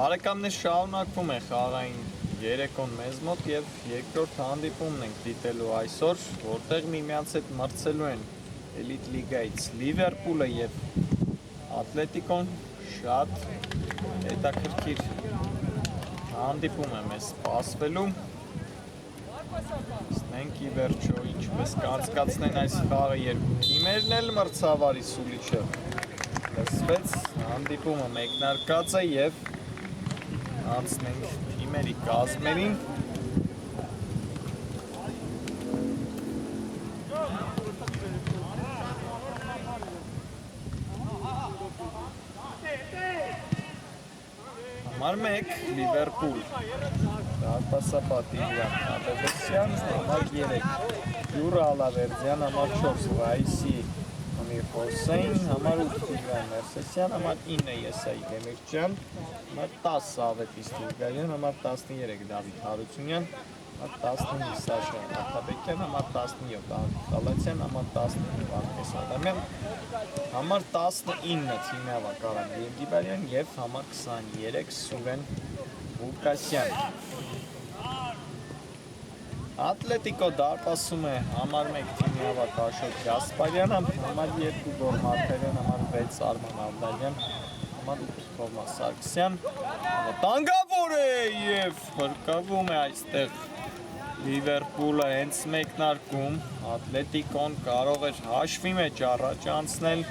Բարեկամներ, շարունակվում է խաղային երեկոն մեզ մոտ եւ երկրորդ հանդիպումն ենք դիտելու այսօր, որտեղ միմյանց հետ մրցելու են Էլիտ լիգայից Լիվերպուլը եւ Ատլետիկոն։ Շատ հետաքրքիր հանդիպում է մեզ սպասվելու։ Տեսնենք ի վերջո ինչպես կանցկացնեն այս խաղը երկու թիմերն էլ մրցավարի սուլիչը լսվեց, հանդիպումը մեկնարկած է եւ անցնենք թիմերի կազմերին։ Համար 1 Լիվերպուլ, Դարպասապատի Ադեվեսյան, համար 3 Յուրա Ալավերդյան, համար 4 Ռայսի Ամիր Հոսեյն, համար 8 Տիգրան Ներսեսյան, համար 9 Եսայի Դեմիրճյան, համար 10 Ավետ Իստուրգարյան, համար 13 Դավիթ Հարությունյան, համար 15 Սաշա Աթաբեկյան, համար 17 Ահմեդ Խալացյան, համար 19 Վարդգես Ադամյան, համար 19 Թիմեավա Կարան Եվգիբարյան եւ համար 23 Սուրեն Ղուկասյան։ Ատլետիկո դարպասում է համար 1 Թիմեավա Կաշոտ Գասպարյանը, համար 2 Գոր Մարտիրյան, համար 6 Արման Ավդալյան, համար 8 Թովմաս Սարգսյան, վտանգավոր է եւ փրկվում է այստեղ Լիվերպուլը հենց մեկնարկում, Ատլետիկոն կարող էր հաշվի մեջ առաջ անցնել։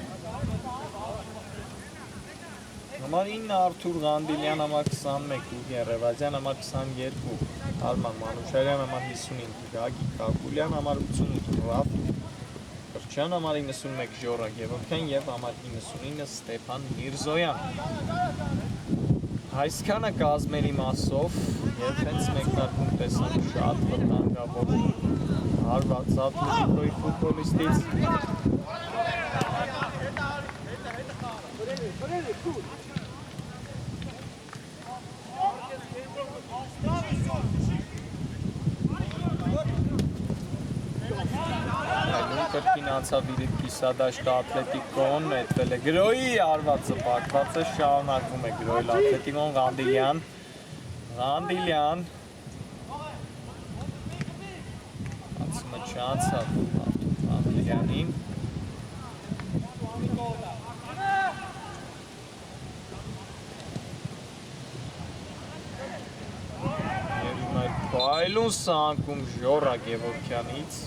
Համար 9 Արթուր Ղանդիլյան, համար 21 Ուգեն Ռևազյան, համար 22 Արման Մանուշարյան, համար 55 Գագիկ Կակուլյան, համար 88 Ռաֆ Կրչյան, համար 91 Ժորա Գևորգյան եւ համար 99 Ստեփան Միրզոյան։ Այսքանը կազմերի մասով եւ հենց մեկնարկում տեսանք շատ վտանգավոր հարված Ատլետիկոյի ֆուտբոլիստից։ Կրկին անցավ իր կիսադաշտ Ատլետիկոն, հետվել է գրոյի արվածը պակված է, շարունակվում է գրոյլ Ատլետիկոն, Ղանդիլյան անցումը չանցավ Ղանդիլյանին երում է բայլուն սանկում Ժորա Գևորգյանից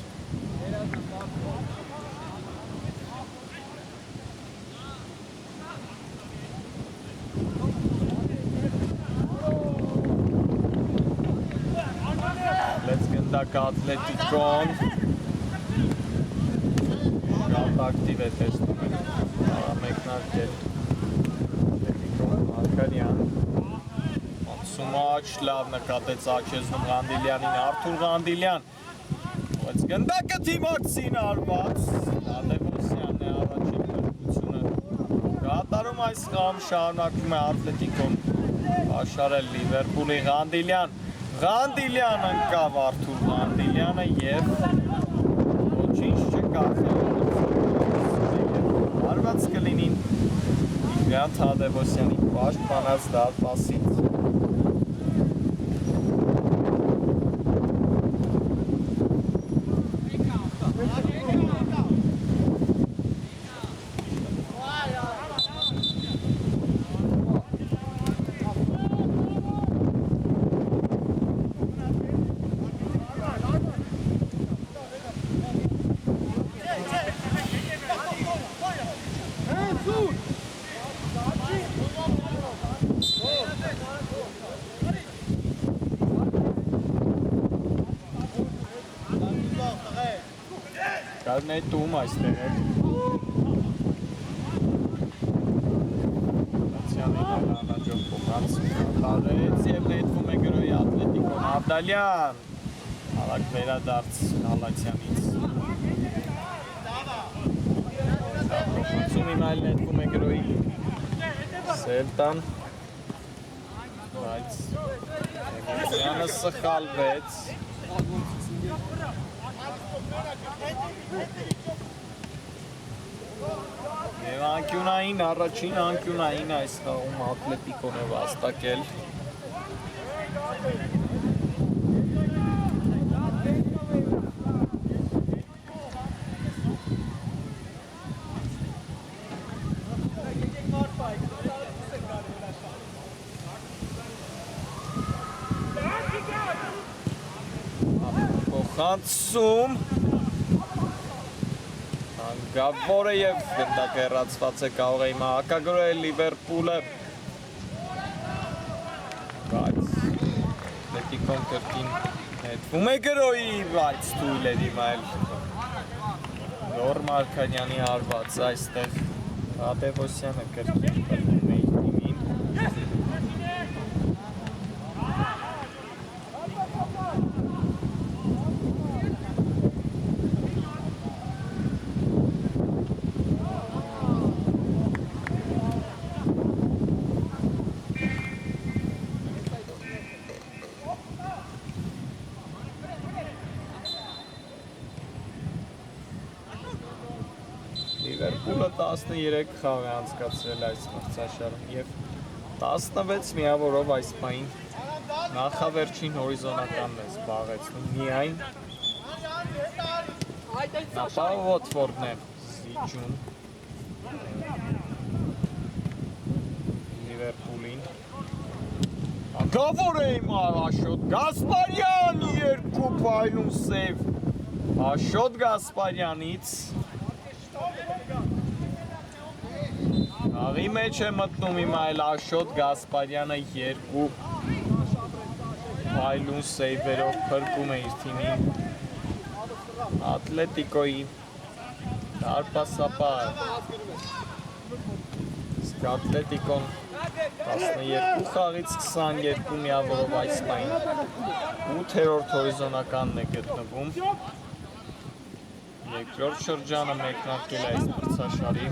Ատլետիկոն շատ ակտիվ է տեսնում է մեկնարկել Ատլետիկոն Մարկարյան անցումաչ լավ նկատեց աչեզնում Ղանդիլյանին Արթուր Ղանդիլյան բայց գնդակը թիմակցին արված Ադևոսյանն է առաջին փրկությունը կատարում այս խաղում շարունակվում է Ատլետիկոն պաշարել Լիվերպուլի Ղանդիլյան ընկավ Արթուր Ղանդիլյանը եւ ոչինչ չկա հարված կլինի Տիգրան Թադևոսյանի պաշտպանած դարպասից նետում այստեղ է։ Լացյանին առաջով փոխանցում տարեց և նետվում է գրոյի Ատլետիկոն Ավդալյան։ Արագ վերադարձ Հալացյանից։ Փոխանցում իմ այլ նետվում է գրոյի Սելտան։ Բայց Էմիլյանը սխալվեց։ Եվ անկյունային, առաջին անկյունային այս խաղում Ատլետիկոն է վաստակել։ Փոխանցում Գավորը և գնդակերացված է կարող է հիմա հակագրել Լիվերպուլը, բայց Ատլետիկոն կրկին նետվում է գրոյի, բայց թույլ էր հիմա էլ Նոր Մարքանյանի հարված այստեղ Ադևոսյանը կրկին տրվում է իր թիմին։ Լիվերպուլը 13 խաղ է անցկացրել այս մրցաշարում և 16 միավորով այս պահին նախավերջին հորիզոնականն է զբաղեցնում միայն ապա Վոտֆորդն է զիջում Լիվերպուլին։ Գավոր է հիմա Աշոտ Գասպարյան, երկու փայլուն սեյվ Աշոտ Գասպարյանից։ Աղի մեջ է մտնում հիմա էլ Աշոտ Գասպարյանը երկու փայլուն սեյվերով փրկում է իր թիմին Ատլետիկոյի դարպասապահ։ Իսկ Ատլետիկոն 12 խաղից 22 միավորով այս պահին 8-րդ հորիզոնականն է գտնվում։ Երկրորդ շրջանը մեկնարկել է այս մրցաշարի։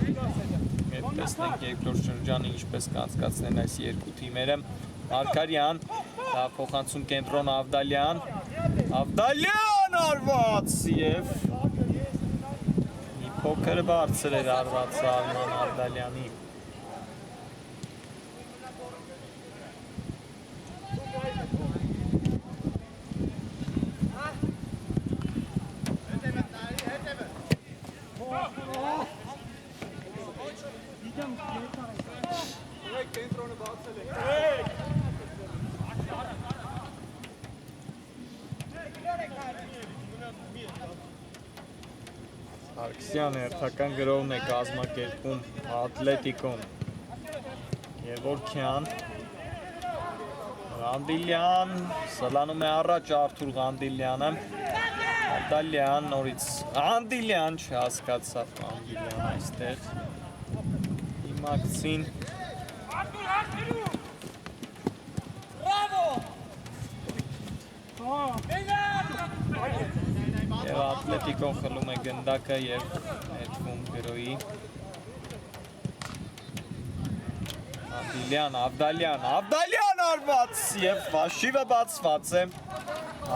Հետ տեսնենք երկրորդ շրջանը ինչպես կանցկացնեն այս երկու թիմերը։ Մարգարյան, դա փոխանցում կենտրոն Ավդալյան։ Ավդալյան արված և մի փոքր բարձր էր արվածը Արման Ավդալյանի։ Սարգսյան հերթական գրողն է կազմակերպում Ատլետիկոն։ Գևորգյան, Ղանդիլյան, սլանում է առաջ Արթուր Ղանդիլյանը, Ատալյան, նորից Ղանդիլյան, չհասկացավ Ղանդիլյան այստեղ, իմակցին, և Ատլետիկոն խլում է գնդակը և նետվում գրոյի։ Ավդալյան արված և շիվը բացված է,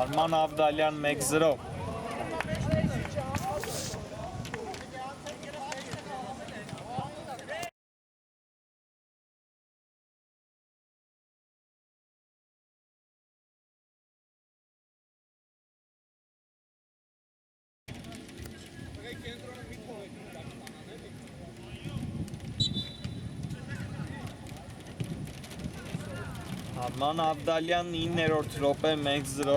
Արման Ավդալյան 1-0։ Արման Ավդալյան 9-րդ րոպե 1-0,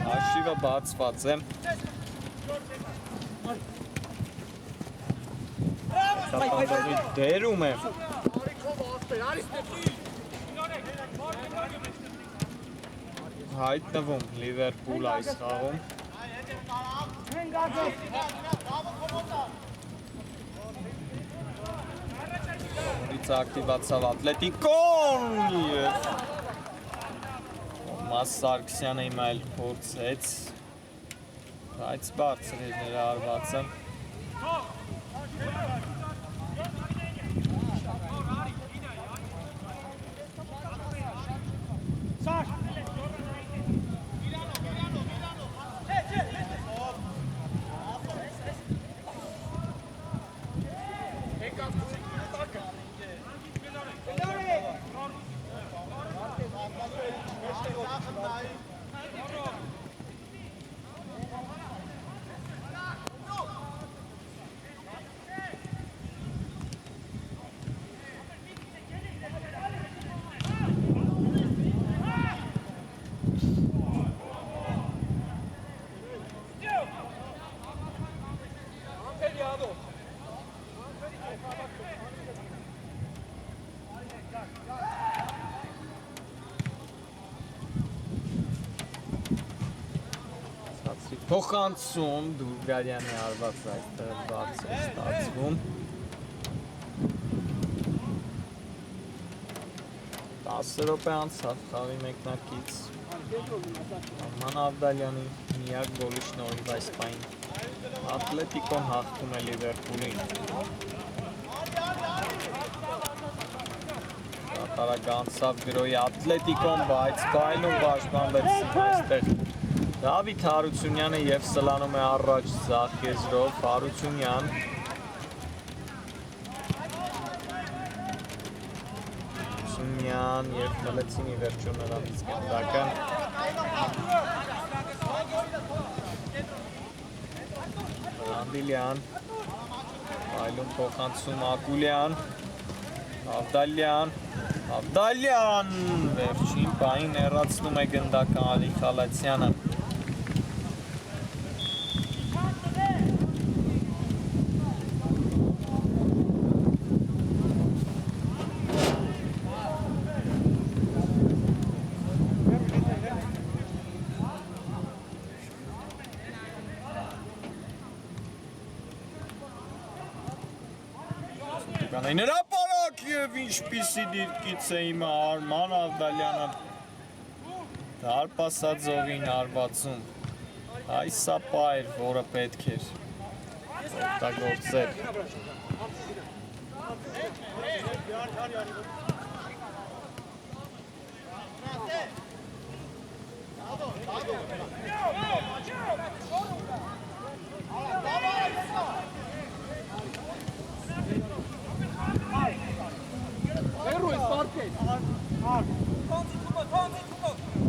հաշիվը բացված է։ Շապանդովի դերում է։ Հայտնվում Լիվերպուլ այս խաղում։ Նորից ակտիվացավ Ատլետիկոն և Մաս Սարգսյանը հիմա էլ փորձեց, բայց բարձր էր նրա արվածը։ Փոխանցում Դուրգարյանի արված այստեղ բարձր է ստացվում 10 րոպե անցավ խաղի մեկնակից Արման Ավդալյանի միակ գոլի շնորհիվ այս պահին Ատլետիկոն հաղթում է Լիվերպուլին Կատարակ անցավ գրոյի Ատլետիկոն բայց բայլում պաշտպանվեց այստեղ Դավիթ Հարությունյանը և սլանում է առաջ ձախ եզրով, Հարությունյան և մլեցին ի վերջո նրանից գնդակը Ռանդիլյան Այլում փոխանցում Ակուլյան Ավդալյան վերջին պահին հեռացնում է գնդակը Ալի Խալացյանը Կանային հրապարակ և ինչպիսի դիրքից է հիմա Արման Ավդալյանը դարպասաձողին հարվածում այս սապա էր, որը պետք էր օգտագործել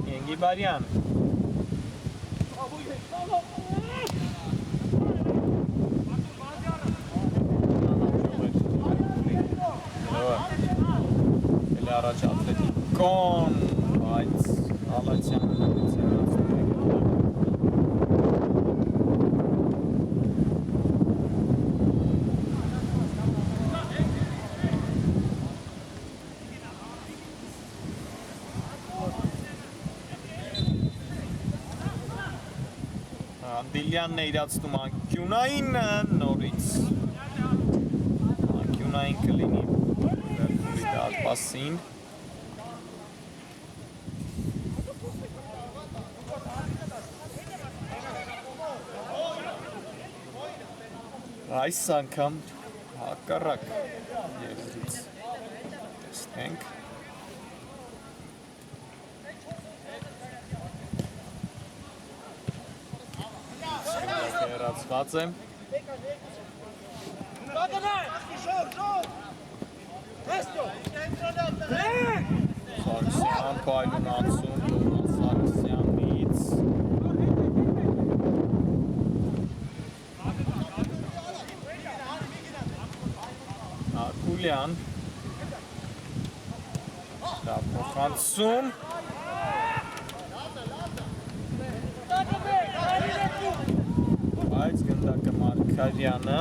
Ենգիբարյան Էլ առաջ Ատլետիկոն բայց Խալացյանը նորից հեռացնում է Անդիլյանն է իրացնում անկյունային նորից անկյունային կլինի վերքուլի դարպասին այս անգամ հակառակ եզրից տեսնենք Հեռացված է Սարգսյան պայլուն անցում Տոմաս Սարգսյանից Ակուլյան Դա փոխանցում Բայց գնդակը Մարկարյանը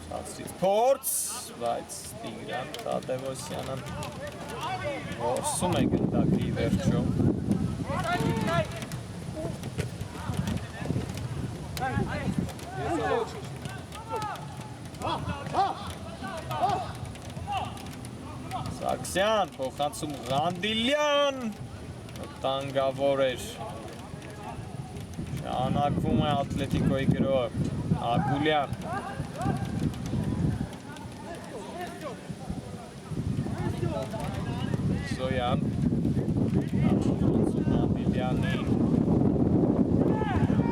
Ցածրից փորձ բայց Տիգրան Թադևոսյանը որսում է գնդակի վերջում։ Սաքսյան, փոխանցում Ղանդիլյան, վտանգավոր էր։ Շարունակվում է Ատլետիկոյի գրոհը, Ագուլյան։ Զոյան, փոխանցում Ղանդիլյանին,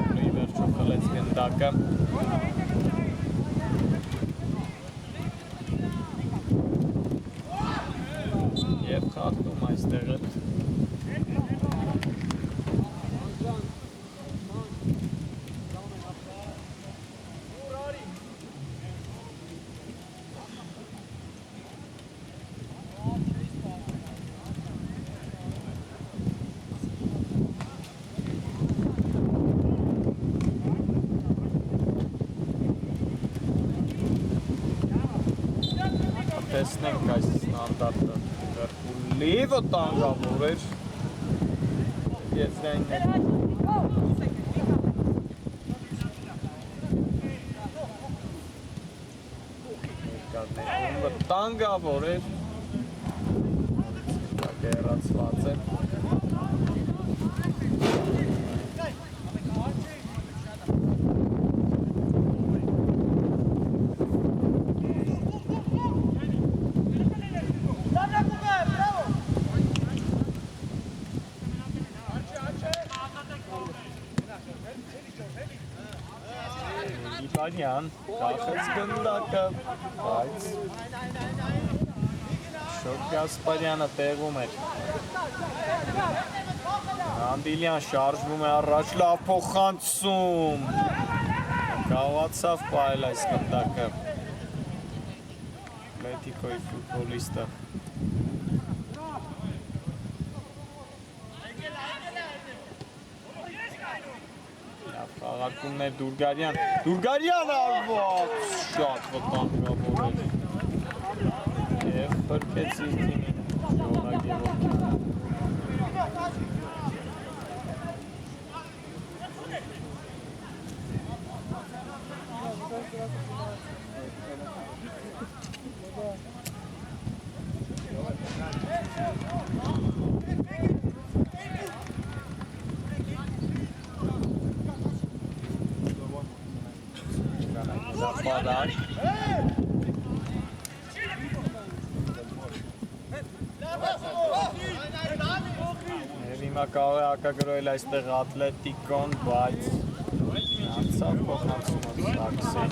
որի վերջում խլեց գնդակը։ Եվ խախտում այստեղը։ Տեսնենք այս ստանդարտը Լիվերպուլի վտանգավոր էր եզրայիններ վտանգավոր էր գերացված է Իբանյան, կախեց գնդակը, բայց Շոկ Գասպարյանը տեղում էր։ Ղանդիլյան շարժվում է առաջ, լավ փոխանցում։ Կարողացավ պահել այս գնդակը։ Ատլետիկոյի ֆուտբոլիստը։ Խաղարկումներ Դուրգարյան, Դուրգարյան արված, շատ վտանգավոր էր և պրկեց իր թիմին Ժողա Գևորգյան։ Զապարակ և հիմա կարող է ակագրոյել այստեղ Ատլետիկոն, բայց անցավ փոխանցումը Սաքսեն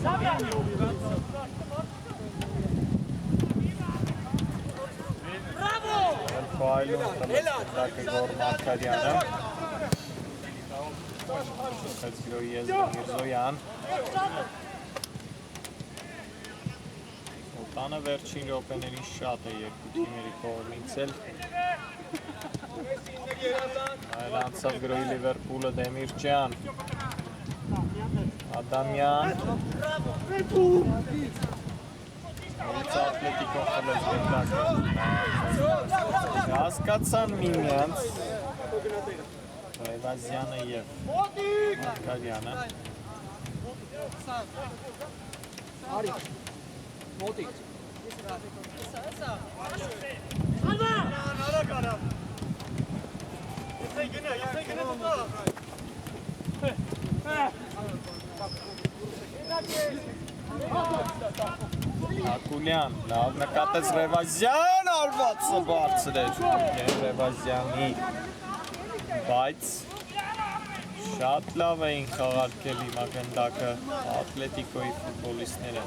Պայլում տրմստակը Գոր Մարկարյանը Խեց գրոյի եզրը Միրզոյան Տանը վերջին րոպեներին շատ է երկու թիմերի կողմից էլ այլ անցավ գրոյի Լիվերպուլը Դեմիրճյան Ադամյան Հորից Ատլետիկոն խլեց գնդակը հասկացան միմյանց Ռևազյանը և Մարկարյանը Մոտիկ Ակուլյան, լավ նկատեց Ռևազյան, արվածը բարձր էր Ռևազյանի, բայց շատ լավ էին խաղարկել հիմա գնդակը Ատլետիկոյի ֆուտբոլիստները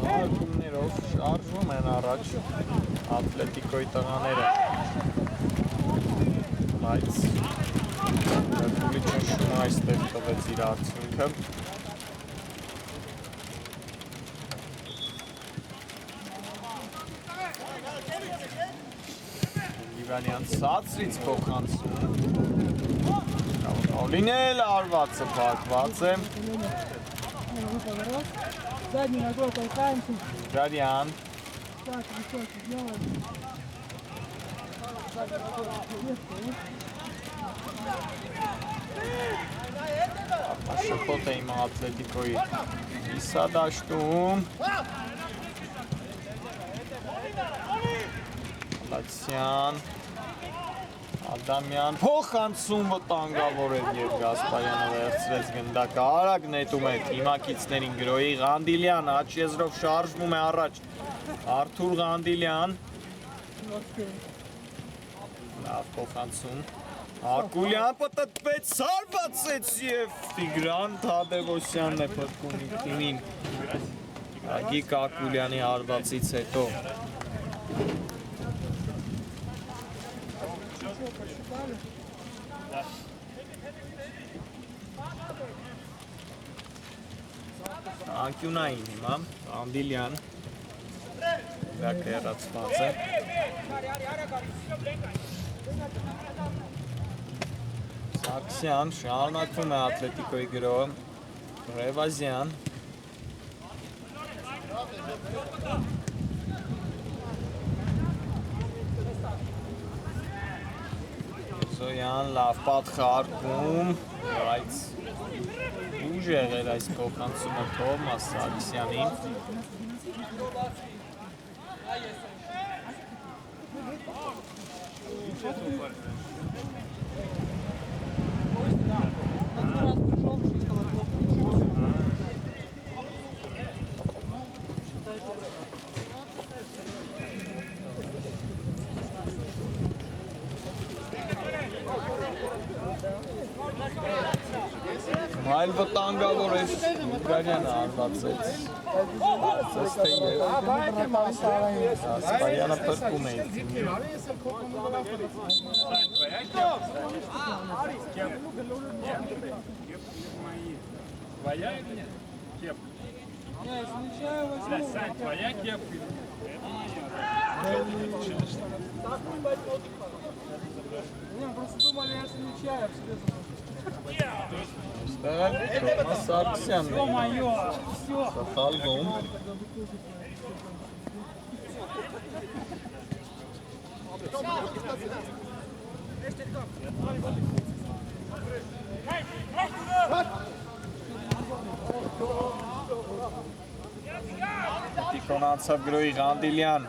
Հարկումներով շարժվում են առաջ Ատլետիկոյի տղաները, բայց Գուլի ճնշումը այստեղ տվեց իր արդյունքը։ Լիվանյան սացրից փոխանցում, լինել արվածը պակված է, Задний ногой толкаемся. Գարյան, Так, высокий делаем. շփոթ է իմ Ատլետիկոյի իսադաշտում, Լացյան, Ադամյան, փոխանցում վտանգավոր էր և Գասպարյանը վերցրեց գնդակը, արագ նետում է թիմակիցներին գրոյի, Ղանդիլյան աջ եզրով շարժվում է առաջ, Արթուր Ղանդիլյան, լավ փոխանցում, Ակուլյան պտտվեց, սարվածեց և Տիգրան Թադևոսյանն է փրկում իր թիմին, Ագիկ Ակուլյանի հարվածից հետո, Անկյունային հիմա, Անդիլյան, դակը հեռացված է, Սաքսյան շարունակվում է Ատլետիկոյի գրոհը, Ռևազյան, Զոյան լավ պատխարկում, բայց ուժ եղել այս փոխանցումը Թովմաս Սարգսյանին, այլ վտանգավոր էր Գարյանը արվածեց, հարցեց թե և Ասպարյանը պրկում է իր թիմին, Твоя кепка? Сань, твоя кепка? Не, просто думали, я не чаю. Թովմաս Սարգսյանն է սխալվում, Տիկոն անցավ գրոյի Ղանդիլյան,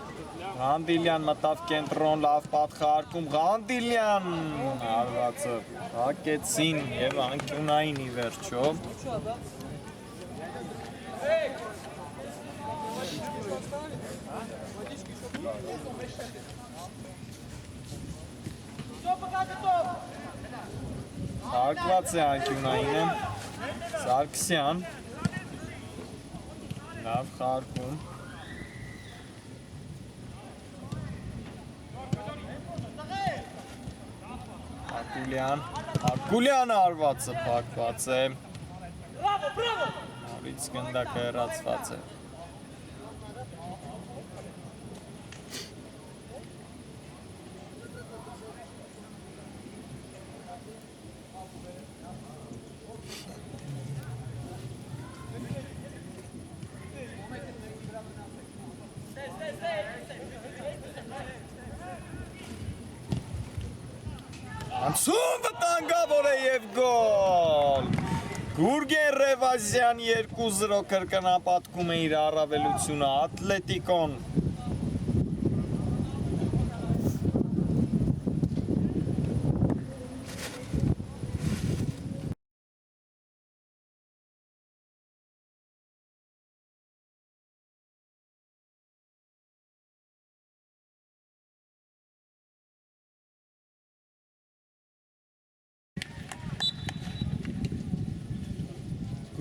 Ղանդիլյան մտավ կենտրոն, լավ պատխարկում, Ղանդիլյան հարվածը հակեցին և անկյունային ի վերջո, հարկված է անկյունայինը, Սարգսյան, լավ խարկում, Ակուլյանը արվածը պակված է, նորից գնդակը հեռացված է, անցում վտանգավոր է և գոլ, Գուրգեն Ռևազյան 2-0 կրկնապատկում է իր առավելությունը Ատլետիկոն,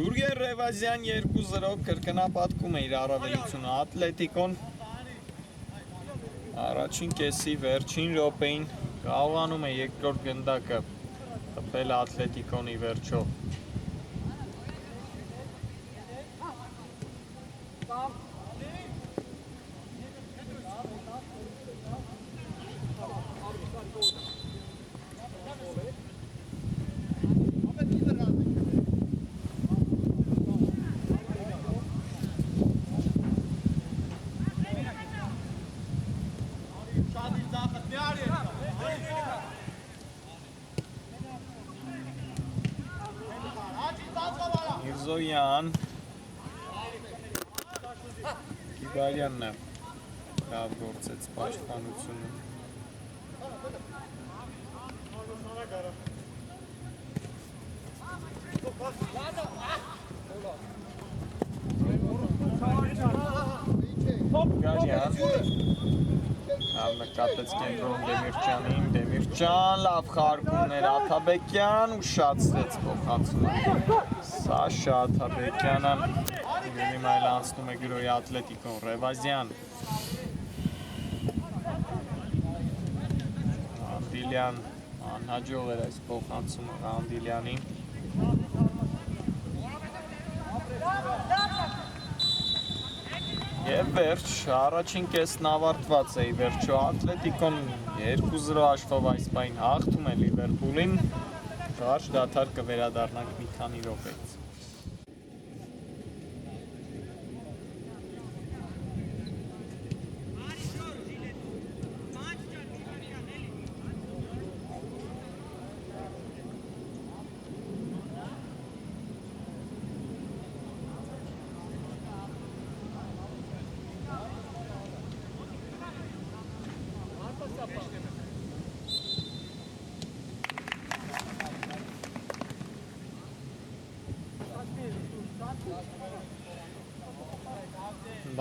Գուրգեն Ռևազյան 2-0 կրկնապատկում է իր առավելությունը Ատլետիկոն առաջին կեսի վերջին րոպեին կարողանում է երկրորդ գնդակը տպել Ատլետիկոնի վերջո Mirzoyan Գիբարյանն է լավ գործեց պաշտպանությունը Գիբարյան լավ նկատեց կենտրոն Դեմիրճյանին Դեմիրճյան լավ խարգումներ Աթաբեկյան ուշացրեց փոխանցումը Սաշա Աթաբեկյանը Իրենի մայլ անցնում է գրոյի Ատլետիկոն Ռևազյան Անդիլյան անհաջող էր այս փոխանցումը Անդիլյանին Եվ վերջ, առաջին կեսն ավարտված է ի վերջո Ատլետիկոն 2-0 հաշվով այս պայն հաղթում է Լիվերպուլին Կարճ դադար կվերադառնանք մի քանի րոպեից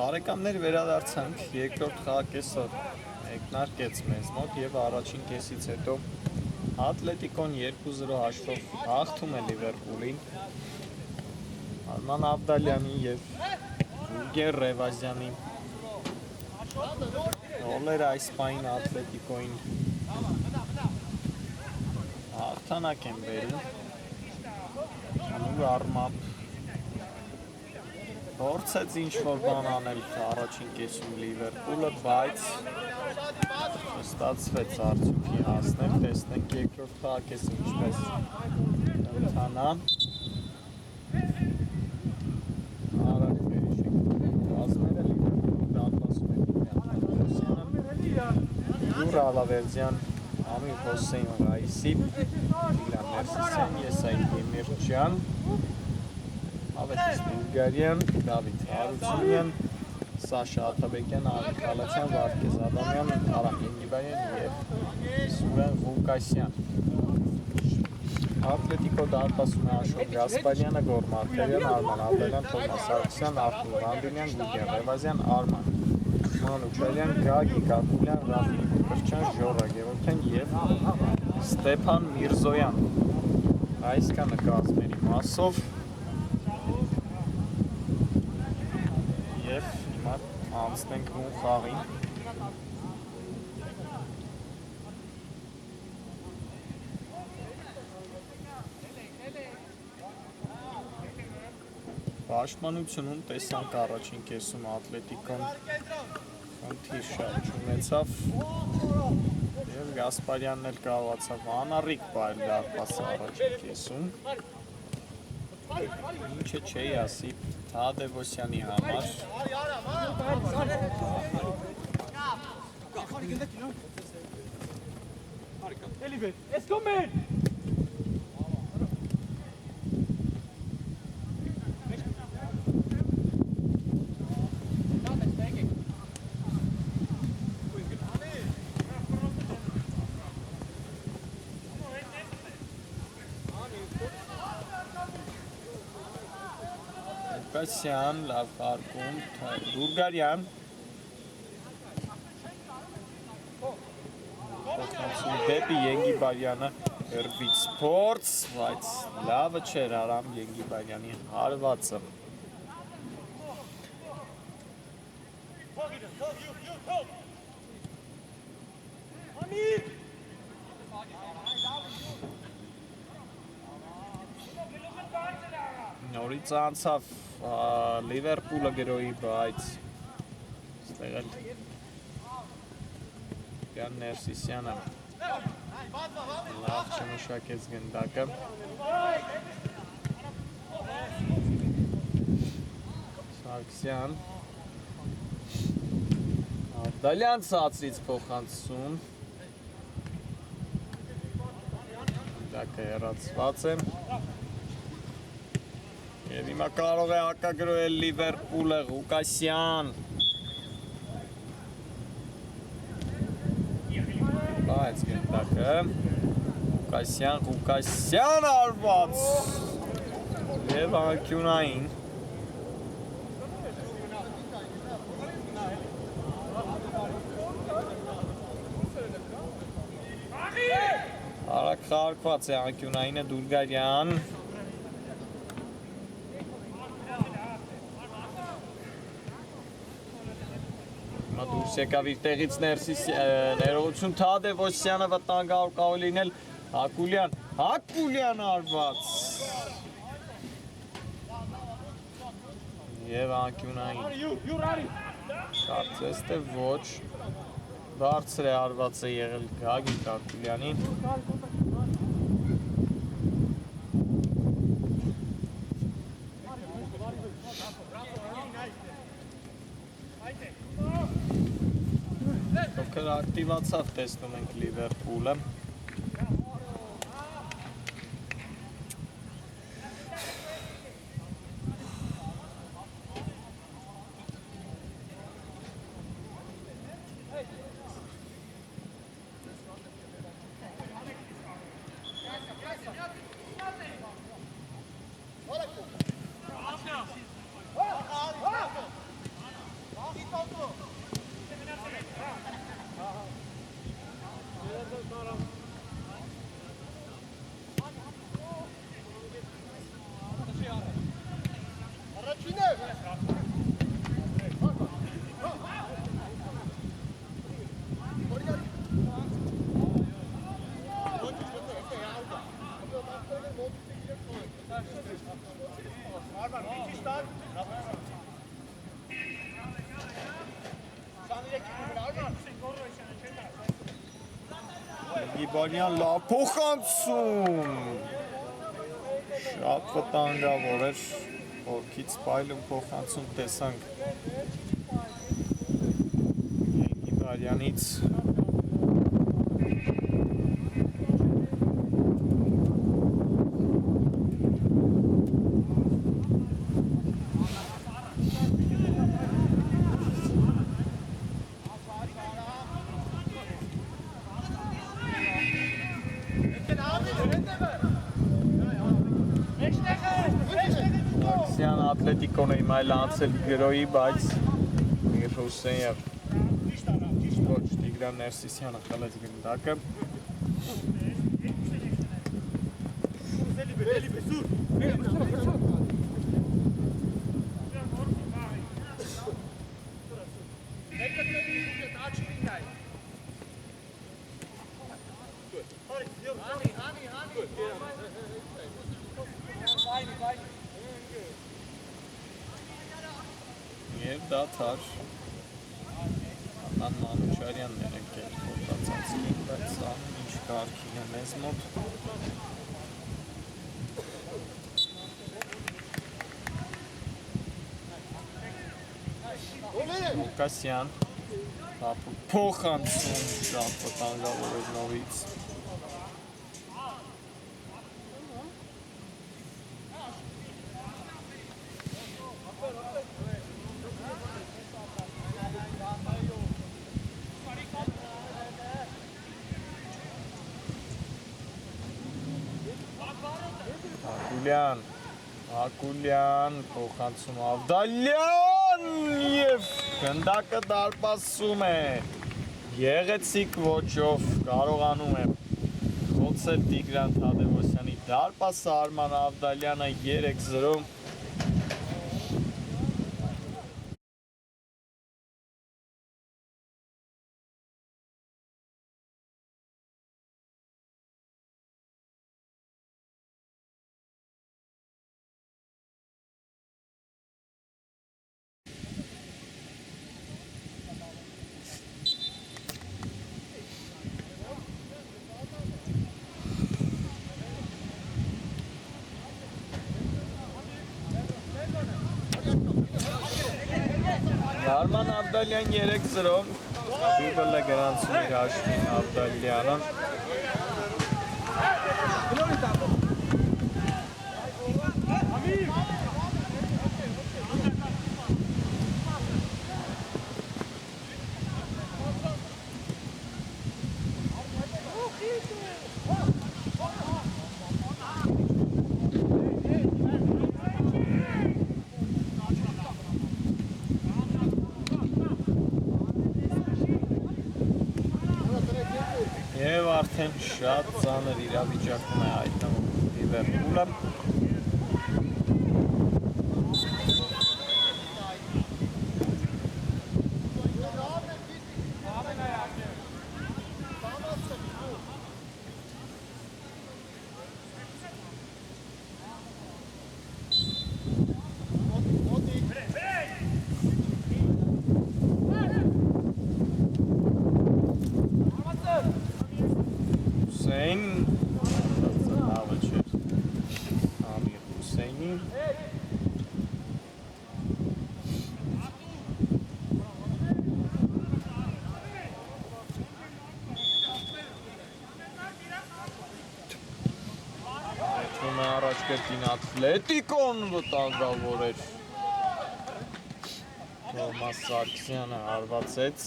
Բարեկամներ վերադարձանք երկրորդ խաղակեսը մեկնարկեց մեզ մոտ եւ առաջին կեսից հետո Ատլետիկոն 2-0 հաշվով հաղթում է Լիվերպուլին Արման Աբդալյանի եւ Գուրգեն Ռևազյանի գոլերը այս պայն Ատլետիկոին հաղթանակ են բերում Անուր արմամբ Փորձեց ինչ-որ բան անել առաջին կեսում Լիվերպուլը, բայց չստացվեց արդյունքի հասնել, տեսնենք երկրորդ խաղակեսը ինչպես ընթանա։ Արագ վերիշեք կազմերը Լիվերպուլը դատասում է Յուր Ալավերդյան, Ամիր Հոսեյն Ռայիսի, Իլան Ներսիսյան, Եսայ Դեմիրճյան Ավետիս Բուլգարյան, Դավիթ Հարությունյան, Սաշա Աթաբեկյան, Արիկ Խալացյան, Վարդգեզ Ադամյան, Արամ Ենգիբարյան և Սուրեն Ղուկասյան։ Ատլետիկո դարպասում է Աշոտ Գասպարյանը, Գոր Մարտիրյան, Արման Աբդալյան, Թոմաս Սարգսյան, Արթուր Վանդինյան, Գուրգեն Ռևազյան, Արման Մանուչարյան, Գագիկ Ակուլյան, Ռաֆիկ Կրչյան, Ժորա Գևորգյան և Ստեփան Միրզոյան։ Այսքանը կազմերի մասով Եվ հիմա անցնենք նույն խաղին Պաշտպանությունում տեսանք առաջին կեսում Ատլետիկոն խնդիր շատ չունեցավ և Գասպարյանն էլ կարողացավ անառիկ բայել դարպասը առաջին կեսում Ինչը չէի ասի Թադևոսյանի համար Կասյան, լավ հարկում, Բուլգարյան Դեպի Ենգիբարյանը Երբից փորձ, բայց լավը չէր Արամ Ենգիբարյանի հարվածը։ Նորից անցավ Լիվերպուլը գրոյի, բայց ստեղ էլ Գան Ներսիսյանը լավ չմշակեց գնդակը։ Սարգսյան Ավդալյան ցածրից փոխանցում։ Գնդակը հեռացված է։ Եվ հիմա կարող է հակագրոհել Լիվերպուլը Ղուկասյան։ Բայց գնդակը Ղուկասյան արված և անկյունային արագ խաղարկված է անկյունայինը Դուրգարյան դուրս եկավ իր տեղից ներողություն Թադևոսյանը վտանգավոր կարող լինել Հակուլյան արված և անկյունային կարծես թե ոչ բարձր է արված է եղել Գագիկ Հակուլյանին ակտիվացավ տեսնում ենք Լիվերպուլը Գիբարյան լավ փոխանցում շատ վտանգավոր էր որքից պայլում փոխանցում տեսանք Գիբարյանից Ատլետիկոն է իմ այլ անցել գրոյի, բայց Միր Հուսեյև ոչ Տիգրան Ներսիսյանը խլեց գնդակը Եվ դաթար Անան Մանուչարյանն էր եկել խորտացածին, բայց սա ինչ կարգին է մեզ մոտ Ղուկասյան փոխանցում շատ վտանգավոր էր նորից Հակուլյան փոխանցում Ավդալյան և գնդակը դարպասում է գեղեցիկ ոճով կարողանում է խոց մոռացել Տիգրան Թադևոսյանի դարպասը, Արման Ավդալյանը 3-0 Արման Ավդալյան 3-0 Բիբլը գրանցում իր Աշմին Ավդալյանը Եվ արդեն շատ ծանր իրավիճակում է հայտնվում Լիվերպուլը առաջ կրտին Ատլետիկոն վտանգավոր էր Թոմաս Սարգսյանը հարվածեց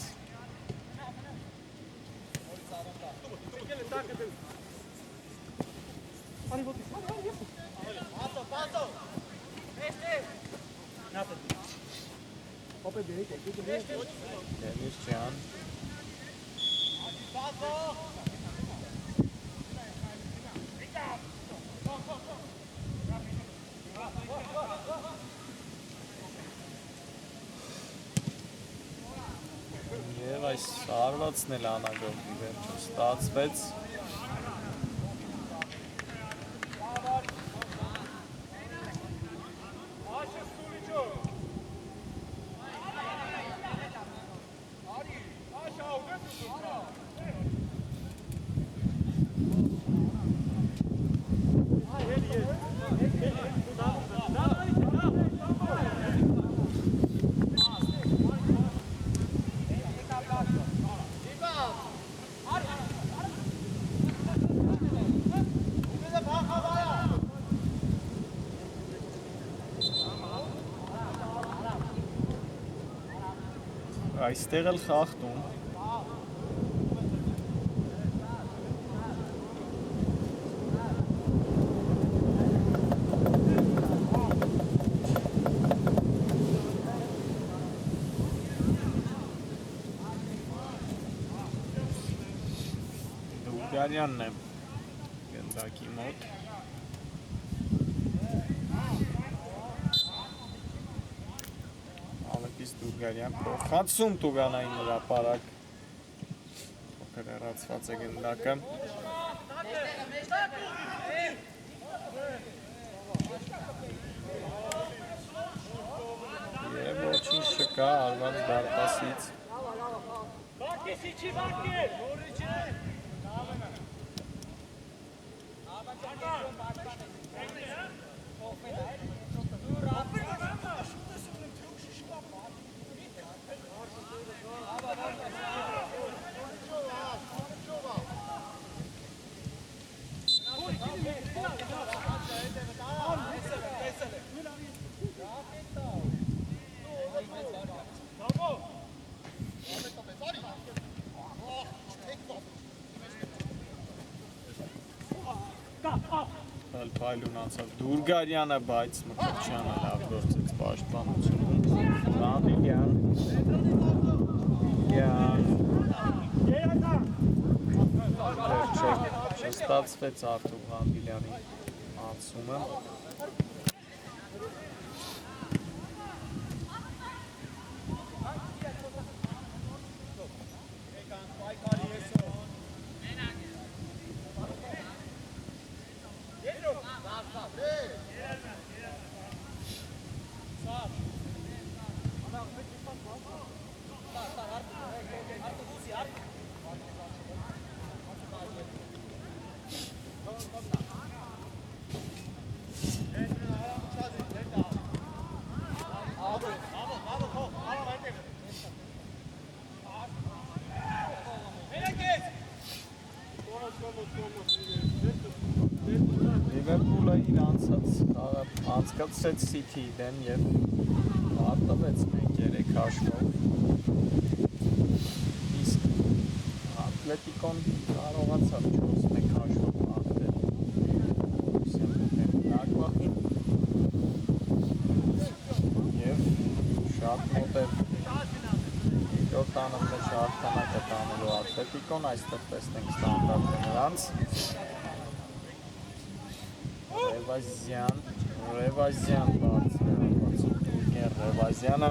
Դենիս ջան Եվ այս հարվածն էլ անագործի վերջը ստացվեց Այստեղ էլ խախտում Դուգարյանն է գնդակի մոտ Դուրգարյան փոխանցում Տուգանային հրապարակ փոքր հեռացված է գնդակը Եվ ոչինչ չկա արված դարպասից Փայլուն անցավ Դուրգարյանը, բայց Մկրտչյանը լավ գործեց պաշտպանությունում Ռամիլյան Չստացվեց Արթուր Ղանդիլյանի անցումը։ Լիվերպուլը իր անցկացրեց Սիթիի դեմ և արտվեց 1-3 հաշվով, իսկ Ատլետիկոն կարողացավ 4-1 հաշվով արտել Բորուսիայի դեմ Գլադբախին և շատ մոտ էր Յորդանը մեջ հաղթանակը տանելու Ատլետիկոն, այստեղ տեսնենք ստանդարտը նրանց Ռևազյան բարձր Ռևազյանը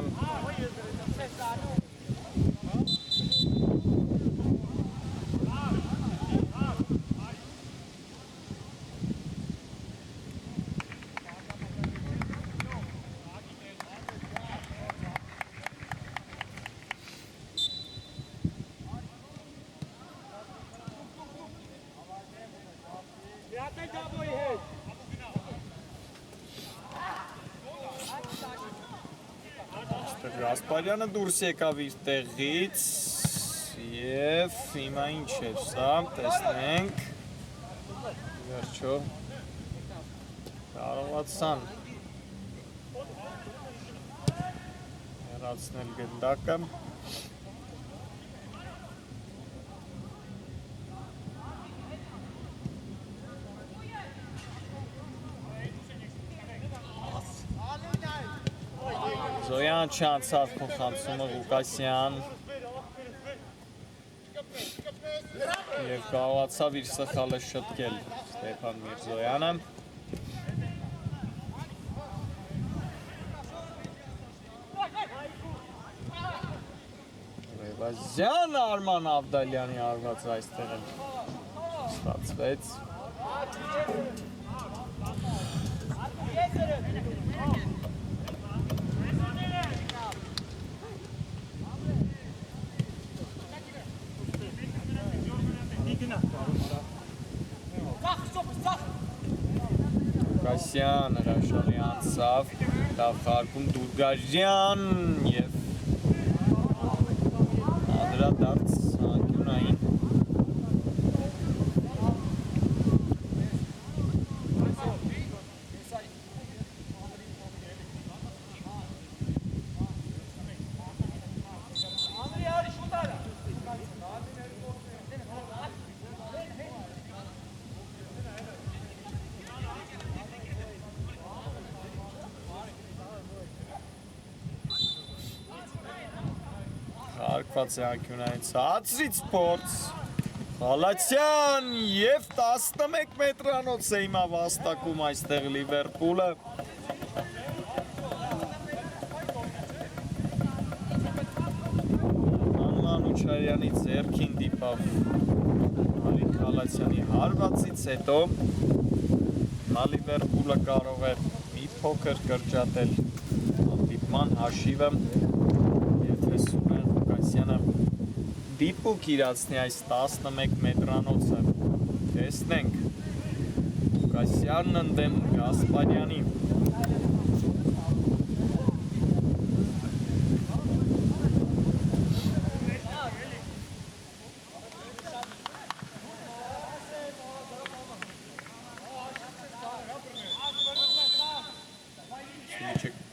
Գասպարյանը դուրս եկավ իր տեղից և հիմա ինչ էր սա, տեսնենք, վերջո կարողացան հեռացնել գնդակը Զոյան չանցավ փոխանցումը Ղուկասյան և կարողացավ իր սխալը շտկել Ստեփան Միրզոյանը Ռևազյան Արման Ավդալյանի արված այստեղ էլ ստացվեց Ղուկասյան հրաշալի անցավ, լավ խաղարկում Դուրգարյան և անդրադարձ անկյունային Հարկված է անկյունայից հացրից փորձ Խալացյան և 11 մետրանոց է հիմա վաստակում այստեղ Լիվերպուլը Մանուչարյանի ձեռքին դիպավ Ալին Խալացյանի հարվածից հետո Լիվերպուլը կարող է մի փոքր կրճատել հանդիպման հաշիվը դիպուկ իրացնի այս 11 մետրանոցը, տեսնենք, Ղուկասյանն ընդդեմ Գասպարյանի,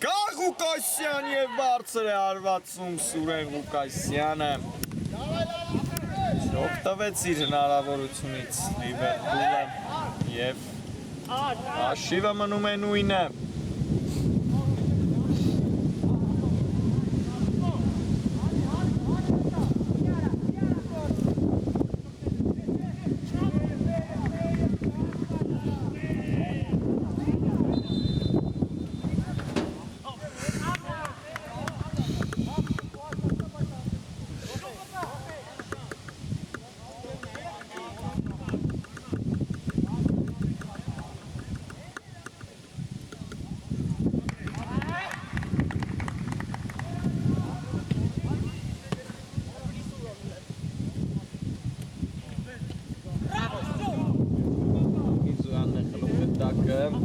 կա Ղուկասյան և բարձր է հարվածում Սուրեն Ղուկասյանը Օգտվեց իր հնարավորությունից Լիվերպուլը և հաշիվը մնում է նույնը Մեկը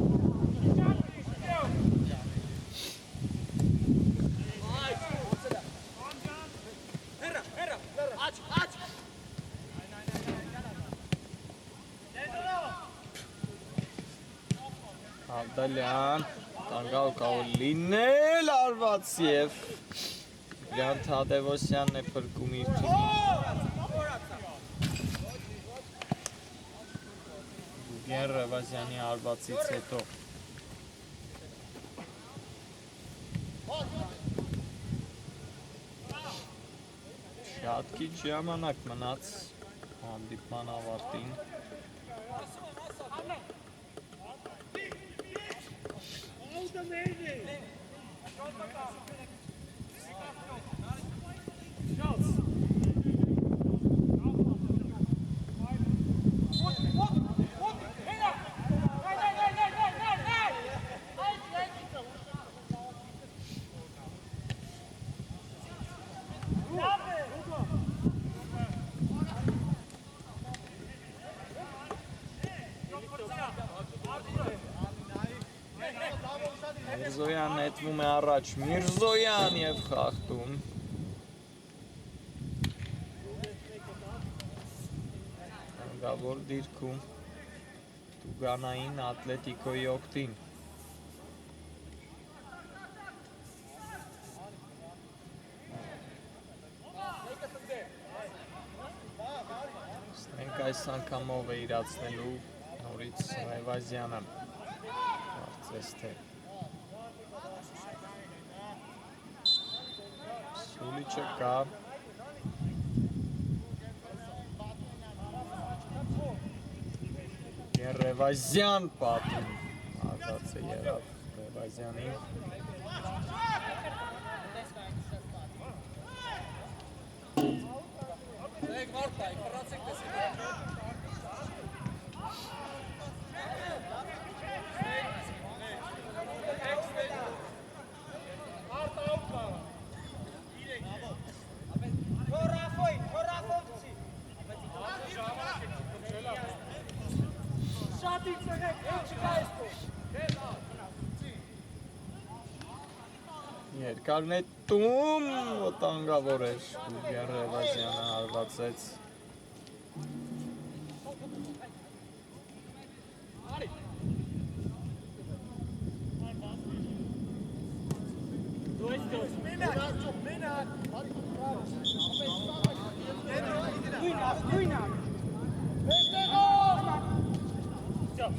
Ավդալյան տանգալ կավոր լինել արված և Լյան Թադևոսյանն է պրկում իր թիմին Գուգեն Ռևազյանի արվածից հետո Շատ քիչ ժամանակ մնաց հանդիպման ավարտին Միրզոյան նետվում է առաջ, Միրզոյան և խախտում Հանգավոր դիրքում Տուգանային ատլետիկոյի օգտին Ստենք այս անգամով է իրացնելու նորից Ռևազյանը Կարծես թե Սուլիչը կա Ռևազյան պատում Աղաց է երավ Ռևազյանին Երկար նետում վտանգավոր էր Գուգեն Ռևազյանը հարվածեց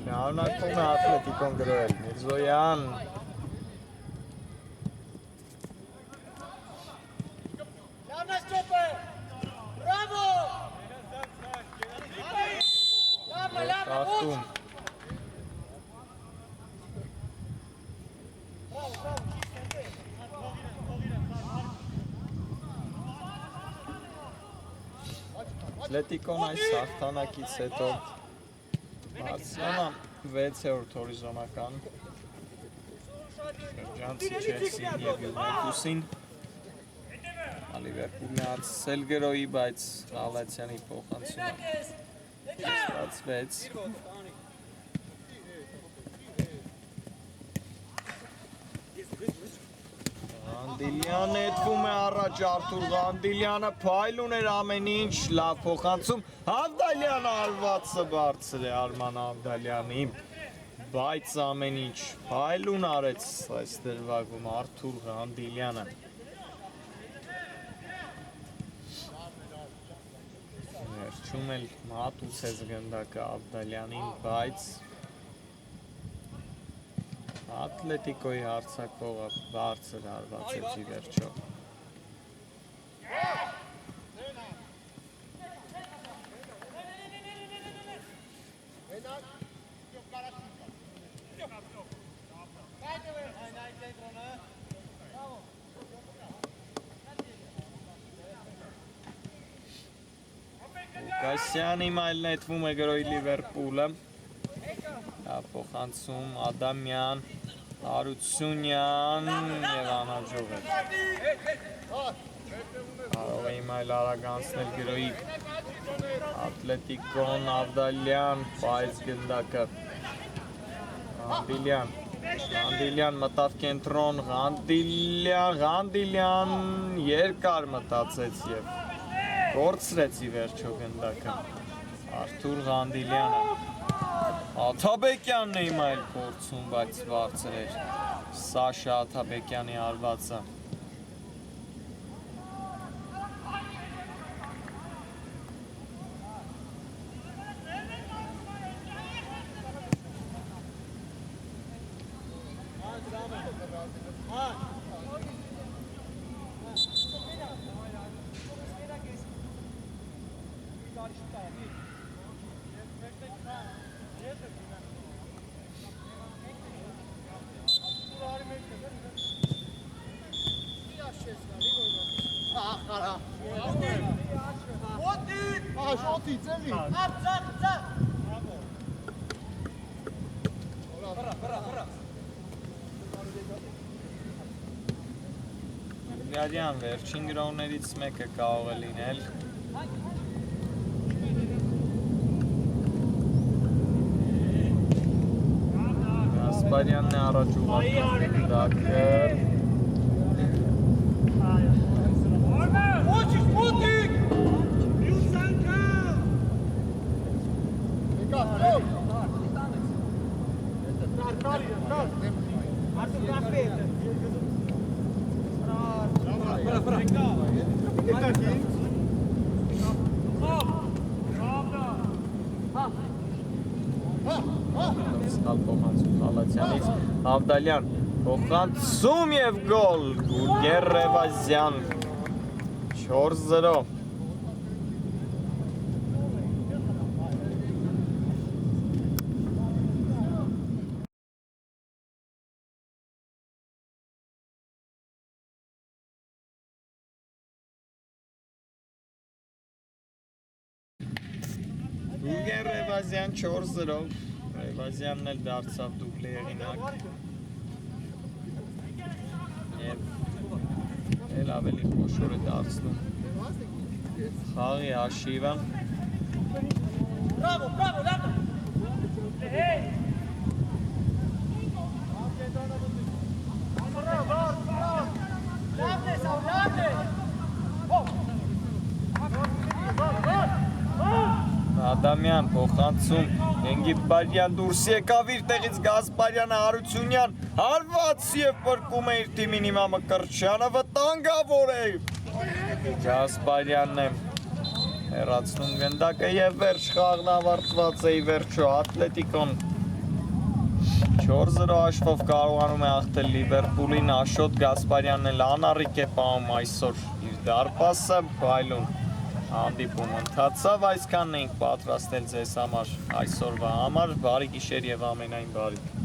Շարունակվում է ատլետիկոն գրել Միրզոյան Խախտում Ատլետիկոն այս հաղթանակից հետո բարձրանում 6-րդ հորիզոնական շրջանցի Չելսին և Յուվենտուսին Լիվերպուլն է արձել գրոյի, բայց Ղալաթյանի փոխանցումը ստացվեց Ղանդիլյանը նետվում է առաջ Արթուր Ղանդիլյանը փայլ ուներ ամեն ինչ լավ փոխանցում Ավդալյանը արվածը բարձր է Արման Ավդալյանի բայց ամեն ինչ փայլուն արեց այս դրվագում Արթուր Ղանդիլյանը Վերջում էլ մատուցեց գնդակը Ավդալյանին, բայց Ատլետիկոյի հարձակվողը բարձր հարվածեց ի վերջո Կասյանի մայլ նետվում է գրոյի Լիվերպուլը Փոխանցում Ադամյան Հարությունյան և անհաջող է Կարող է մայլ արագ անցնել գրոյի Ատլետիկոն Ավդալյան պայծ գնդակը Ղանդիլյան մտավ կենտրոն, Ղանդիլյան երկար մտածեց և կորցրեց ի վերջո գնդակը, Արթուր Ղանդիլյանը, Աթաբեկյանն է հիմա էլ փորձում, բայց բարձր էր Սաշա Աթաբեկյանի արվածը։ Գարյան վերջին գրողներից մեկը կարող է լինել։ Գասպարյանն է առաջ ուղղակի գնդակը։ Սխալ փոխանցում Խալացյանից, Ավդալյան, փոխանցում և գոլ, Գուրգեն Ռևազյան, 4-0։ Գուրգեն Ռևազյան 4-0, Ռևազյանն էլ դարձավ դուբլի եղինակ և էլ ավելի խոշոր է դարձնում խաղի հաշիվը։ Ադամյան փոխանցում, Ենգիբարյան դուրս եկավ իր տեղից Գասպարյանը Հարությունյան հարված և պրկում է իր թիմին հիմա Մկրտչյանը վտանգավոր է։ Գասպարյանն է հեռացնում գնդակը և վերջ խաղն ավարտված է ի վերջո Ատլետիկոն 4-0 հաշվով կարողանում է հաղթել Լիվերպուլին, Աշոտ Գասպարյանն էլ անառիկ է պահում այսօր իր դարպասը, փայլուն հանդիպում ընթացավ, այսքանն էինք պատրաստել ձեզ համար այսօրվա համար, բարի գիշեր և ամենայն բարիք։